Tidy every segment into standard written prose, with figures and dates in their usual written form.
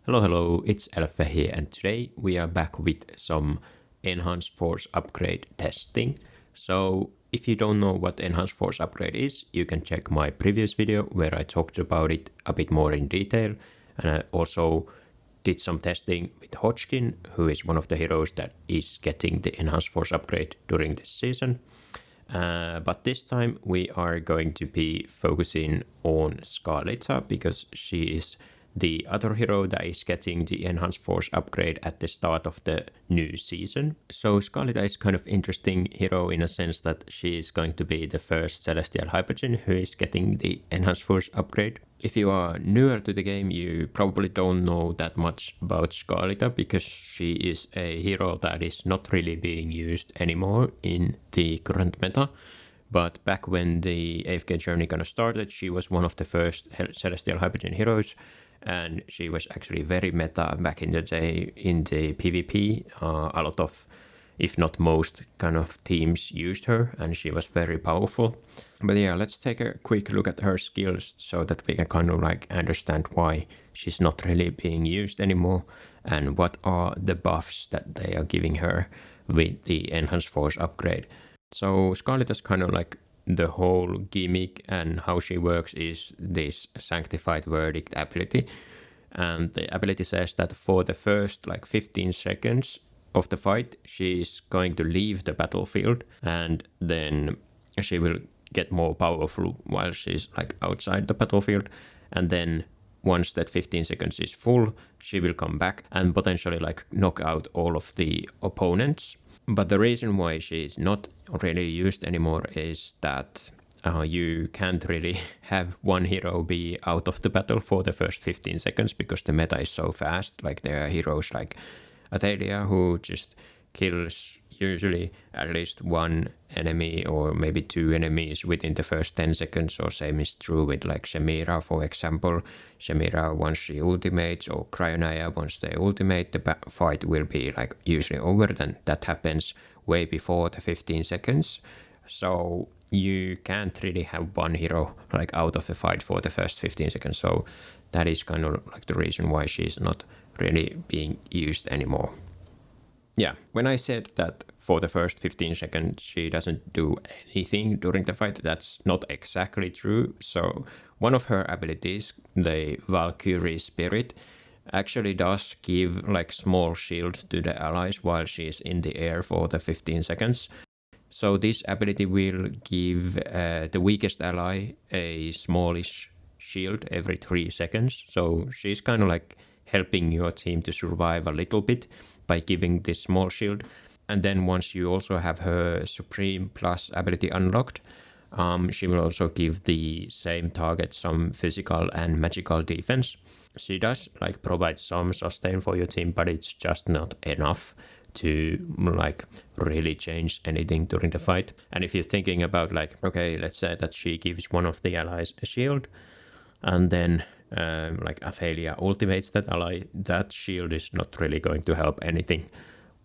Hello, it's Alpha here, and today we are back with some Enhanced Force upgrade testing. So if you don't know what Enhanced Force upgrade is, you can check my previous video where I talked about it a bit more in detail, and I also did some testing with Hypogean, who is one of the heroes that is getting the Enhanced Force upgrade during this season. But this time we are going to be focusing on Scarlita because she is the other hero that is getting the Enhanced Force upgrade at the start of the new season. So Scarlita is kind of interesting hero in a sense that she is going to be the first Celestial Hypogean who is getting the Enhanced Force upgrade. If you are newer to the game, you probably don't know that much about Scarlita because she is a hero that is not really being used anymore in the current meta. But back when the AFK journey kind of started, she was one of the first Celestial Hypogean heroes, and she was actually very meta back in the day in the PvP. A lot of, if not most, kind of teams used her, and she was very powerful. But yeah, let's take a quick look at her skills so that we can kind of like understand why she's not really being used anymore and what are the buffs that they are giving her with the Enhanced Force upgrade. So Scarlita's kind of like the whole gimmick and how she works is this Sanctified Verdict ability. And the ability says that for the first like 15 seconds of the fight, she's going to leave the battlefield and then she will get more powerful while she's like outside the battlefield. And then once that 15 seconds is full, she will come back and potentially like knock out all of the opponents. But the reason why she's not really used anymore is that you can't really have one hero be out of the battle for the first 15 seconds because the meta is so fast. Like there are heroes like Athalia who just kills usually at least one enemy or maybe two enemies within the first 10 seconds, or same is true with like Shemira, for example. Shemira, once she ultimates, or Cryonaya, once they ultimate, the fight will be like usually over. Then that happens way before the 15 seconds. So you can't really have one hero like out of the fight for the first 15 seconds. So that is kind of like the reason why she's not really being used anymore. Yeah, when I said that for the first 15 seconds she doesn't do anything during the fight, that's not exactly true. So one of her abilities, the Valkyrie Spirit, actually does give like small shield to the allies while she's in the air for the 15 seconds. So this ability will give the weakest ally a smallish shield every 3 seconds. So she's kind of like helping your team to survive a little bit by giving this small shield. And then once you also have her Supreme Plus ability unlocked, she will also give the same target some physical and magical defense. She does like provide some sustain for your team, but it's just not enough to like really change anything during the fight. And if you're thinking about like, okay, let's say that she gives one of the allies a shield, and then like Athalia ultimates that ally, that shield is not really going to help anything.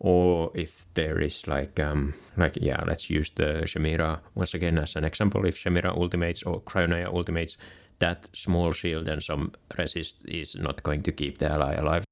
Or if there is like yeah, let's use the Shemira once again as an example. If Shemira ultimates or Cryonaya ultimates, that small shield and some resist is not going to keep the ally alive.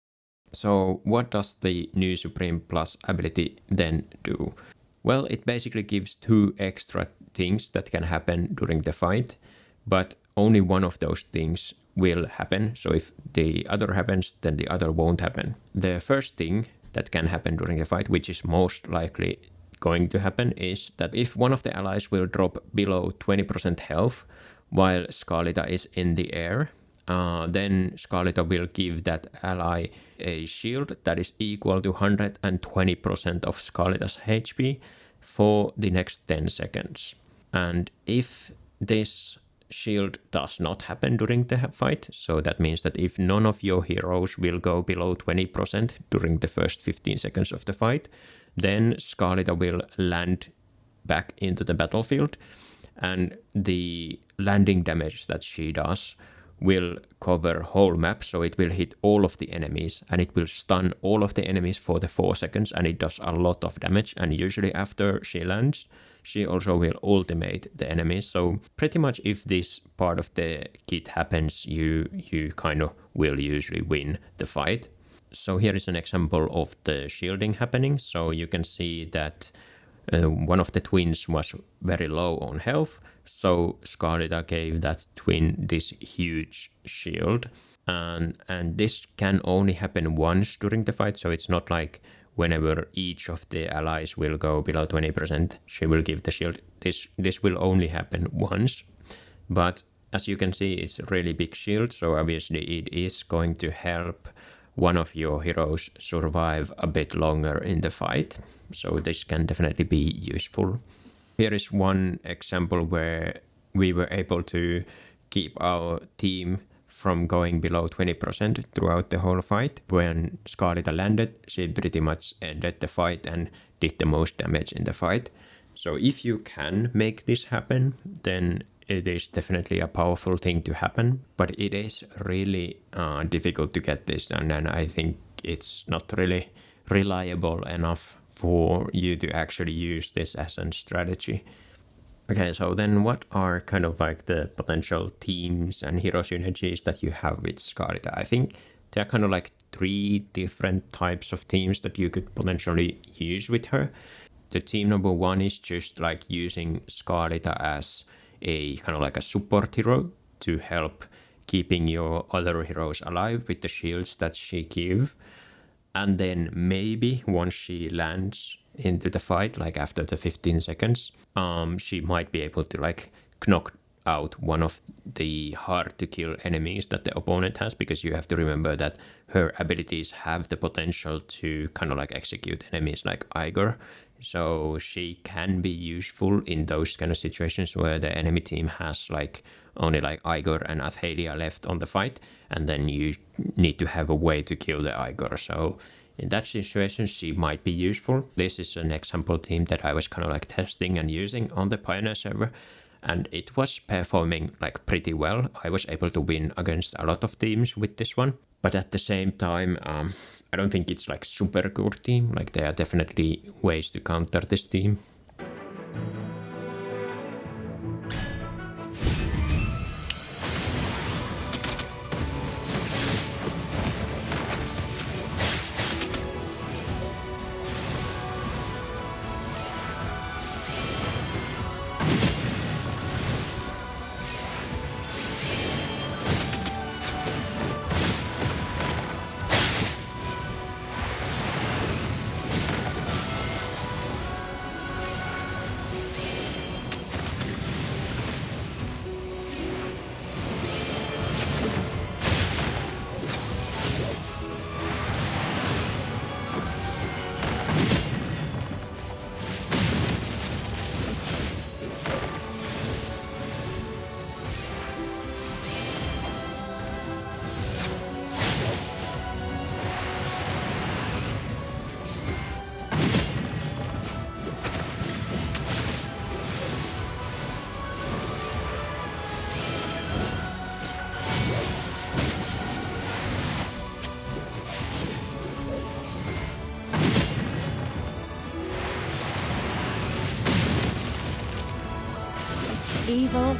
So what does the new Supreme Plus ability then do? Well, it basically gives 2 extra things that can happen during the fight, but only one of those things will happen. So if the other happens, then the other won't happen. The first thing that can happen during the fight, which is most likely going to happen, is that if one of the allies will drop below 20% health while Scarlita is in the air, then Scarlita will give that ally a shield that is equal to 120% of Scarlita's HP for the next 10 seconds. And if this shield does not happen during the fight, so that means that if none of your heroes will go below 20% during the first 15 seconds of the fight, then Scarlita will land back into the battlefield, and the landing damage that she does will cover whole map, so it will hit all of the enemies and it will stun all of the enemies for the 4 seconds, and it does a lot of damage. And usually after she lands, she also will ultimate the enemies. So pretty much if this part of the kit happens, you kind of will usually win the fight. So here is an example of the shielding happening. So you can see that one of the twins was very low on health. So Scarlita gave that twin this huge shield. And this can only happen once during the fight. So it's not like whenever each of the allies will go below 20%, she will give the shield. This will only happen once. But as you can see, it's a really big shield. So obviously it is going to help one of your heroes survive a bit longer in the fight. So this can definitely be useful. Here is one example where we were able to keep our team from going below 20% throughout the whole fight. When Scarlita landed, she pretty much ended the fight and did the most damage in the fight. So if you can make this happen, then it is definitely a powerful thing to happen, but it is really difficult to get this done, and I think it's not really reliable enough for you to actually use this as a strategy. Okay, so then what are kind of like the potential teams and hero synergies that you have with Scarlita? I think there are kind of like 3 different types of teams that you could potentially use with her. The team number 1 is just like using Scarlita as a kind of like a support hero to help keeping your other heroes alive with the shields that she gives. And then maybe once she lands into the fight, like after the 15 seconds, she might be able to like knock out one of the hard to kill enemies that the opponent has, because you have to remember that her abilities have the potential to kind of like execute enemies like Igor. So she can be useful in those kind of situations where the enemy team has like only like Igor and Athelia left on the fight, and then you need to have a way to kill the Igor. So in that situation, she might be useful. This is an example team that I was kind of like testing and using on the Pioneer server, and it was performing like pretty well. I was able to win against a lot of teams with this one, but at the same time, I don't think it's like super good team. Like there are definitely ways to counter this team. Evil.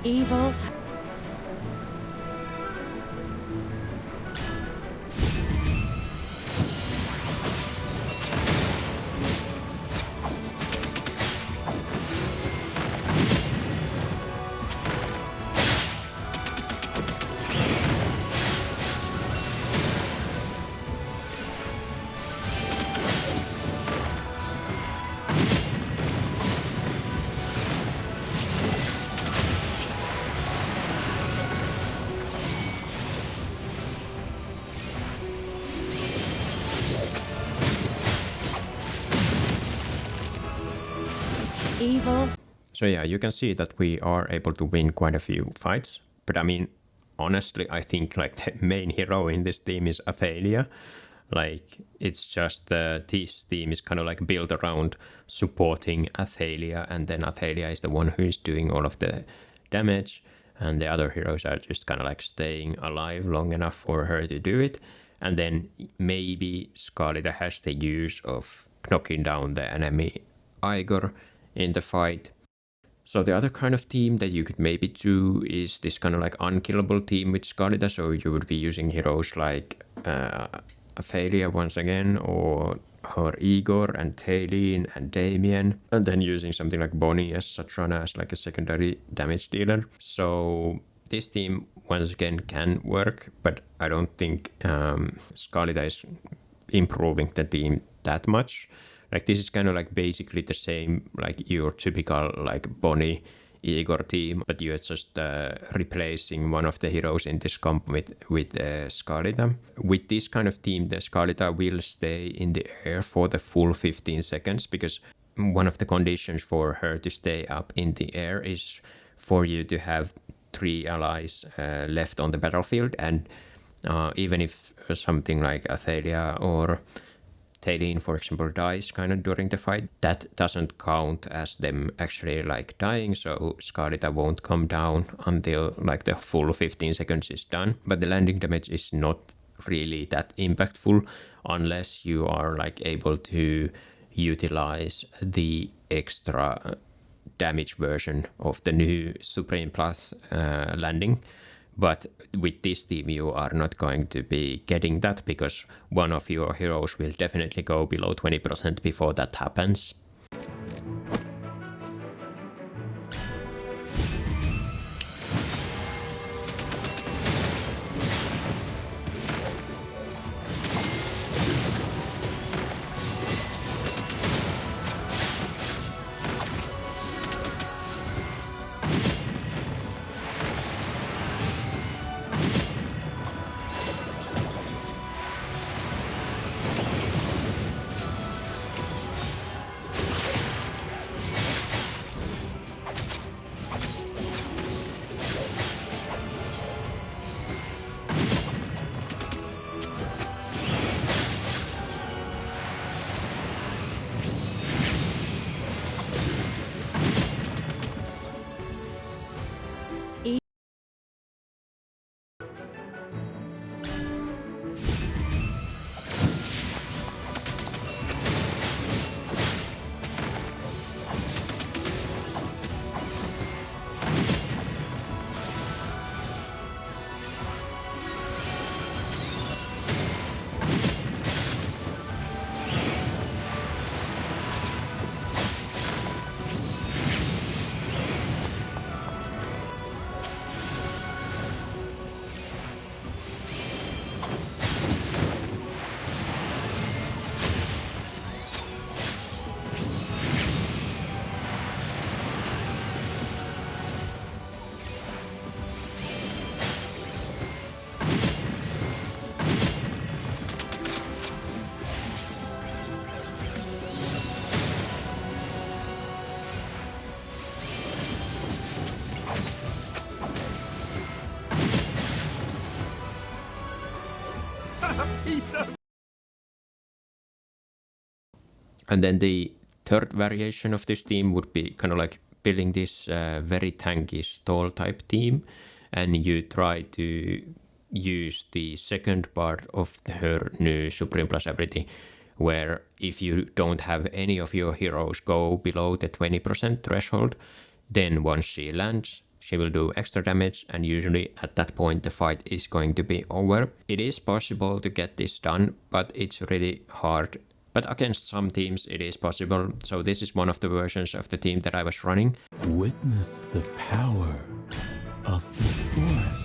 Evil. Evil. So yeah, you can see that we are able to win quite a few fights. But I mean, honestly, I think like the main hero in this team is Athalia. Like, it's just this team is kind of like built around supporting Athalia, and then Athalia is the one who is doing all of the damage, and the other heroes are just kind of like staying alive long enough for her to do it. And then maybe Scarlita has the use of knocking down the enemy Igor in the fight. So the other kind of team that you could maybe do is this kind of like unkillable team with Scarlita. So you would be using heroes like Athalia once again, or Igor and Talene and Damien, and then using something like Bonnie as Satrana as like a secondary damage dealer. So this team once again can work, but I don't think Scarlita is improving the team that much. Like, this is kind of like basically the same like your typical like Bonnie Igor team, but you're just replacing one of the heroes in this comp with Scarlita. With this kind of team, the Scarlita will stay in the air for the full 15 seconds, because one of the conditions for her to stay up in the air is for you to have 3 allies left on the battlefield, and even if something like Athalia or Talene, for example, dies kind of during the fight, that doesn't count as them actually like dying, so Scarlita won't come down until like the full 15 seconds is done. But the landing damage is not really that impactful unless you are like able to utilize the extra damage version of the new Supreme Plus landing. But with this team, you are not going to be getting that, because one of your heroes will definitely go below 20% before that happens. And then the third variation of this team would be kind of like building this very tanky stall type team, and you try to use the second part of her new Supreme Plus ability, where if you don't have any of your heroes go below the 20% threshold, then once she lands, she will do extra damage, and usually at that point the fight is going to be over. It is possible to get this done, but it's really hard. But against some teams it is possible, so this is one of the versions of the team that I was running. Witness the power of the Force.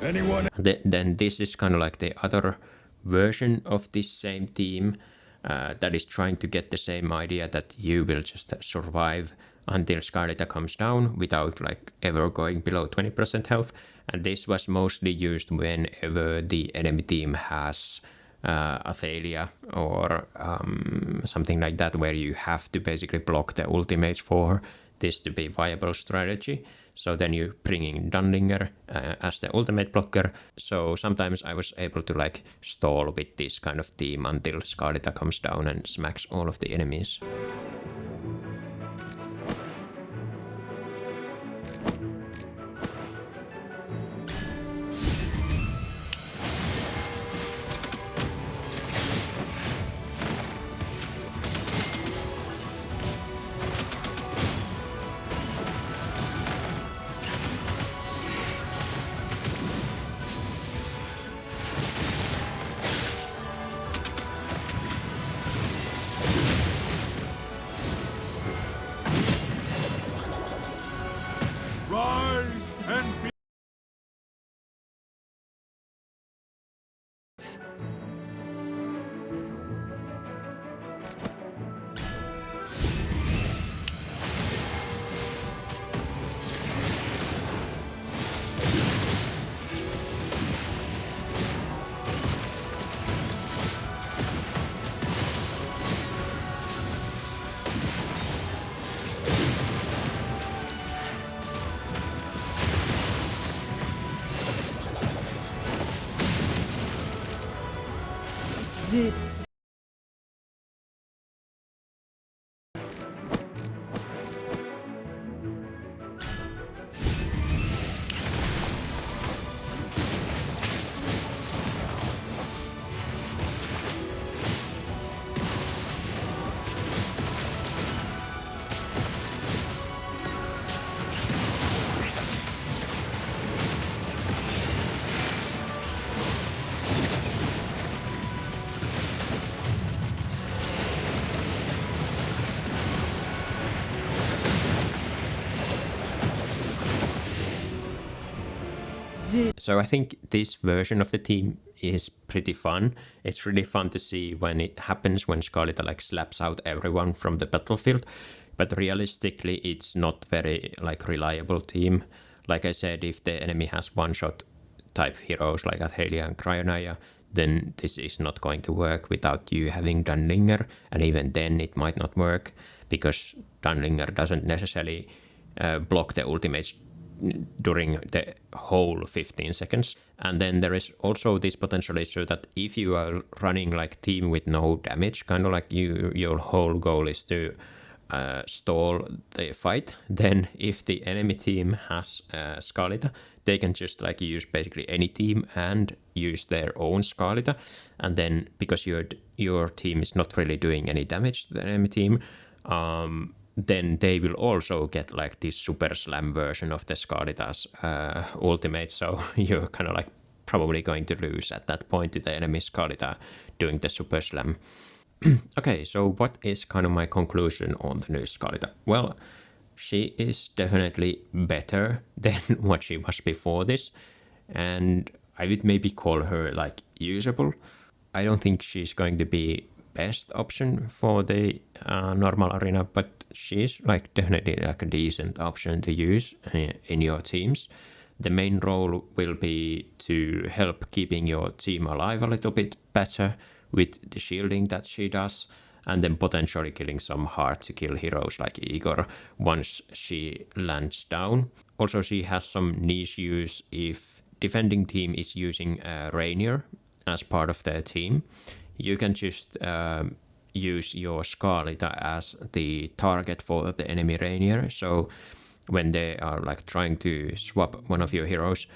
Anyone? Then this is kind of like the other version of this same team that is trying to get the same idea that you will just survive until Scarlita comes down without like ever going below 20% health. And this was mostly used whenever the enemy team has Athalia or something like that, where you have to basically block the ultimates for this to be viable strategy. So then you bring in Dunlinger as the ultimate blocker. So sometimes I was able to like stall with this kind of team until Scarlita comes down and smacks all of the enemies. Rise and be. This. So I think this version of the team is pretty fun. It's really fun to see when it happens, when Scarlita like slaps out everyone from the battlefield. But realistically, it's not very like reliable team. Like I said, if the enemy has one-shot type heroes like Athalia and Cryonaya, then this is not going to work without you having Dunlinger. And even then it might not work because Dunlinger doesn't necessarily block the ultimates during the whole 15 seconds. And then there is also this potential issue that if you are running like team with no damage, kind of like your whole goal is to stall the fight, then if the enemy team has Scarlita, they can just like use basically any team and use their own Scarlita. And then because your team is not really doing any damage to the enemy team, then they will also get like this super slam version of the Scarlita's ultimate. So you're kind of like probably going to lose at that point to the enemy Scarlita doing the super slam. Okay, so what is kind of my conclusion on the new Scarlita? Well, she is definitely better than what she was before this, and I would maybe call her like usable. I don't think she's going to be best option for the normal arena, but she's like definitely like a decent option to use in your teams. The main role will be to help keeping your team alive a little bit better with the shielding that she does, and then potentially killing some hard to kill heroes like Igor once she lands down. Also, she has some niche use if defending team is using Rainier as part of their team. You can just use your Scarlita as the target for the enemy Rainier. So when they are like trying to swap one of your heroes,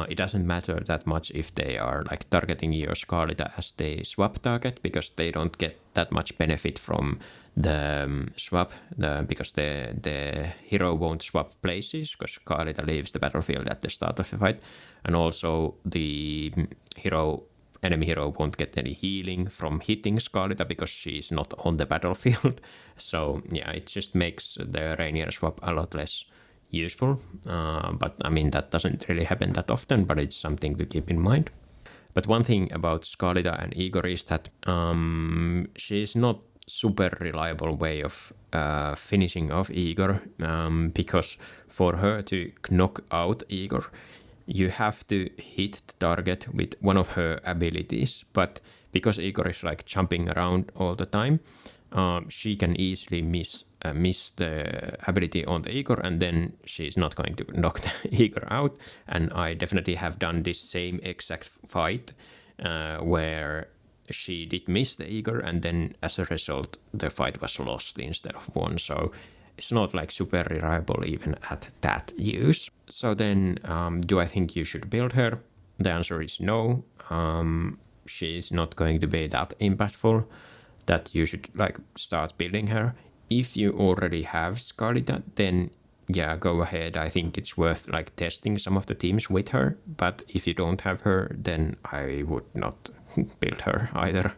it doesn't matter that much if they are like targeting your Scarlita as the swap target, because they don't get that much benefit from the swap, because the hero won't swap places, because Scarlita leaves the battlefield at the start of the fight, and also the enemy hero won't get any healing from hitting Scarlita because she's not on the battlefield. So yeah, it just makes the Rainier swap a lot less useful. But I mean, that doesn't really happen that often, but it's something to keep in mind. But one thing about Scarlita and Igor is that she's not super reliable way of finishing off Igor, because for her to knock out Igor, you have to hit the target with one of her abilities, but because Igor is like jumping around all the time, she can easily miss the ability on the Igor, and then she's not going to knock the Igor out. And I definitely have done this same exact fight where she did miss the Igor, and then as a result the fight was lost instead of won. So it's not like super reliable even at that use. So then, do I think you should build her? The answer is no. She's not going to be that impactful that you should like start building her. If you already have Scarlita, then yeah, go ahead. I think it's worth like testing some of the teams with her. But if you don't have her, then I would not build her either.